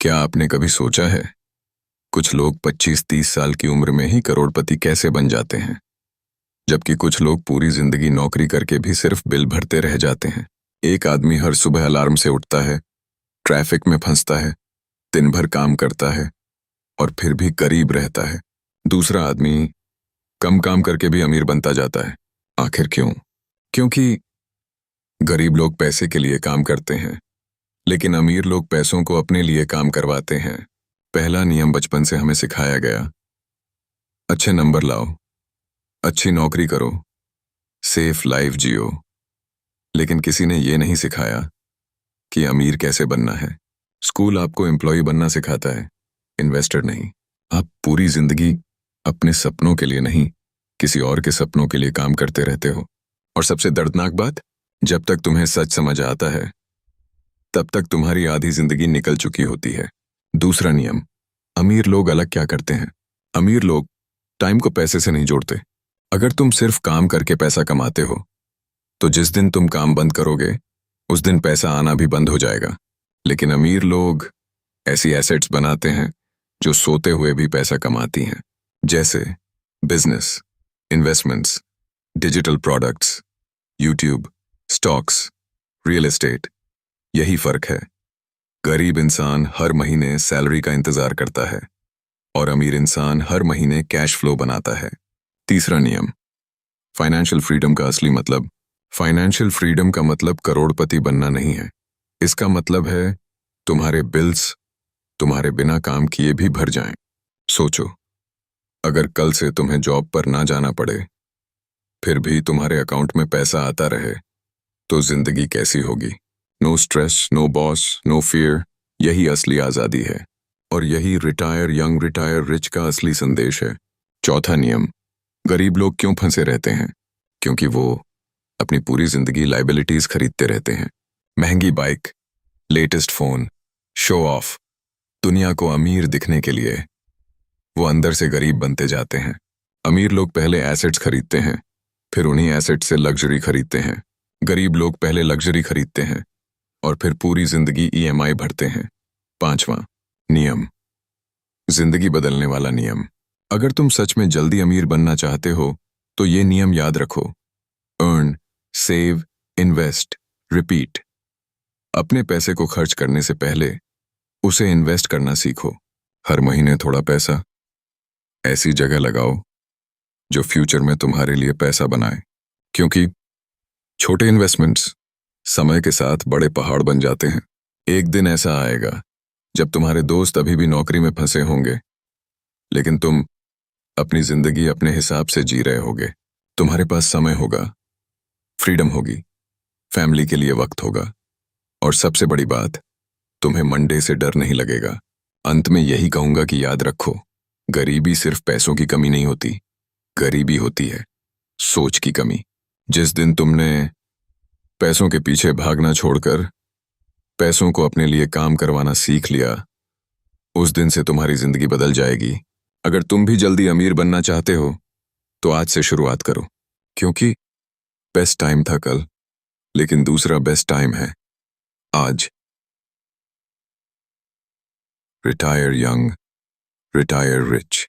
क्या आपने कभी सोचा है कुछ लोग 25-30 साल की उम्र में ही करोड़पति कैसे बन जाते हैं, जबकि कुछ लोग पूरी जिंदगी नौकरी करके भी सिर्फ बिल भरते रह जाते हैं। एक आदमी हर सुबह अलार्म से उठता है, ट्रैफिक में फंसता है, दिन भर काम करता है और फिर भी गरीब रहता है। दूसरा आदमी कम काम करके भी अमीर बनता जाता है। आखिर क्यों? क्योंकि गरीब लोग पैसे के लिए काम करते हैं, लेकिन अमीर लोग पैसों को अपने लिए काम करवाते हैं। पहला नियम बचपन से हमें सिखाया गया, अच्छे नंबर लाओ, अच्छी नौकरी करो, सेफ लाइफ जियो। लेकिन किसी ने ये नहीं सिखाया कि अमीर कैसे बनना है। स्कूल आपको एम्प्लॉय बनना सिखाता है, इन्वेस्टर नहीं। आप पूरी जिंदगी अपने सपनों के लिए नहीं, किसी और के सपनों के लिए काम करते रहते हो। और सबसे दर्दनाक बात, जब तक तुम्हें सच समझ आता है तब तक तुम्हारी आधी जिंदगी निकल चुकी होती है। दूसरा नियम, अमीर लोग अलग क्या करते हैं। अमीर लोग टाइम को पैसे से नहीं जोड़ते। अगर तुम सिर्फ काम करके पैसा कमाते हो तो जिस दिन तुम काम बंद करोगे उस दिन पैसा आना भी बंद हो जाएगा। लेकिन अमीर लोग ऐसी एसेट्स बनाते हैं जो सोते हुए भी पैसा कमाती हैं, जैसे business, investments, digital products, YouTube, stocks, real estate. यही फर्क है। गरीब इंसान हर महीने सैलरी का इंतजार करता है और अमीर इंसान हर महीने कैश फ्लो बनाता है। तीसरा नियम, फाइनेंशियल फ्रीडम का असली मतलब। फाइनेंशियल फ्रीडम का मतलब करोड़पति बनना नहीं है। इसका मतलब है तुम्हारे बिल्स तुम्हारे बिना काम किए भी भर जाएं। सोचो, अगर कल से तुम्हें जॉब पर ना जाना पड़े, फिर भी तुम्हारे अकाउंट में पैसा आता रहे, तो जिंदगी कैसी होगी? No stress, no boss, no fear. यही असली आज़ादी है और यही रिटायर यंग रिटायर रिच का असली संदेश है। चौथा नियम, गरीब लोग क्यों फंसे रहते हैं? क्योंकि वो अपनी पूरी जिंदगी लाइबिलिटीज खरीदते रहते हैं। महंगी bike, latest phone, show off. दुनिया को अमीर दिखने के लिए वो अंदर से गरीब बनते जाते हैं। अमीर लोग पहले एसेट्स खरीदते हैं, फिर उन्हीं एसेट्स से लग्जरी खरीदते हैं। गरीब लोग पहले लग्जरी खरीदते हैं और फिर पूरी जिंदगी ईएमआई भरते हैं। पांचवा नियम, जिंदगी बदलने वाला नियम। अगर तुम सच में जल्दी अमीर बनना चाहते हो तो ये नियम याद रखो। Earn, save, invest, repeat. अपने पैसे को खर्च करने से पहले उसे इन्वेस्ट करना सीखो। हर महीने थोड़ा पैसा ऐसी जगह लगाओ जो फ्यूचर में तुम्हारे लिए पैसा बनाए, क्योंकि छोटे इन्वेस्टमेंट्स समय के साथ बड़े पहाड़ बन जाते हैं। एक दिन ऐसा आएगा जब तुम्हारे दोस्त अभी भी नौकरी में फंसे होंगे, लेकिन तुम अपनी जिंदगी अपने हिसाब से जी रहे होगे। तुम्हारे पास समय होगा, फ्रीडम होगी, फैमिली के लिए वक्त होगा और सबसे बड़ी बात, तुम्हें मंडे से डर नहीं लगेगा। अंत में यही कहूंगा कि याद रखो, गरीबी सिर्फ पैसों की कमी नहीं होती, गरीबी होती है सोच की कमी। जिस दिन तुमने पैसों के पीछे भागना छोड़कर पैसों को अपने लिए काम करवाना सीख लिया, उस दिन से तुम्हारी जिंदगी बदल जाएगी। अगर तुम भी जल्दी अमीर बनना चाहते हो तो आज से शुरुआत करो, क्योंकि बेस्ट टाइम था कल, लेकिन दूसरा बेस्ट टाइम है आज। Retire young, retire rich.